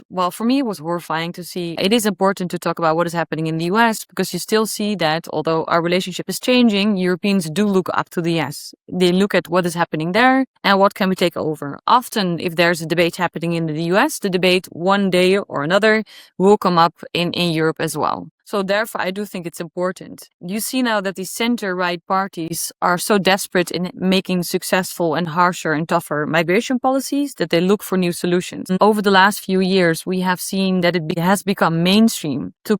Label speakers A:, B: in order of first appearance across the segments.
A: Well, for me, it was horrifying to see. It is important to talk about what is happening in the US because you still see that although our relationship is changing, Europeans do look up to the US. They look at what is happening there and what can we take over. Often, if there's a debate happening in the US, the debate one day or another will come up in Europe as well. So therefore, I do think it's important. You see now that the center-right parties are so desperate in making successful and harsher and tougher migration policies that they look for new solutions. Over the last few years, we have seen that it has become mainstream to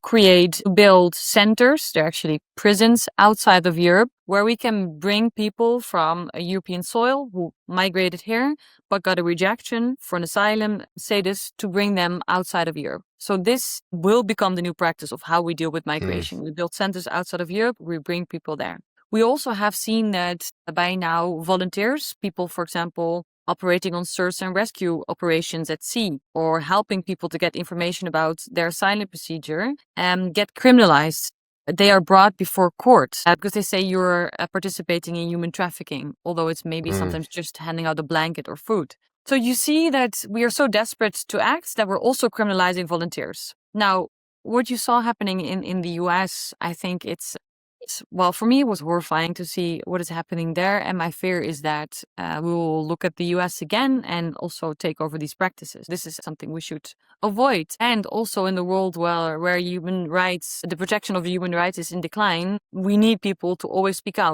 A: build centers, they're actually prisons outside of Europe, where we can bring people from a European soil who migrated here but got a rejection for an asylum status to bring them outside of Europe. So this will become the new practice of how we deal with migration. We build centers outside of Europe, we bring people there. We also have seen that by now volunteers, people, for example, operating on search and rescue operations at sea or helping people to get information about their asylum procedure, get criminalized. They are brought before court because they say you're participating in human trafficking, although it's maybe sometimes just handing out a blanket or food. So you see that we are so desperate to act that we're also criminalizing volunteers. Now, what you saw happening in the US, I think well, for me, it was horrifying to see what is happening there. And my fear is that we will look at the US again and also take over these practices. This is something we should avoid. And also in the world where human rights, the protection of human rights is in decline, we need people to always speak out.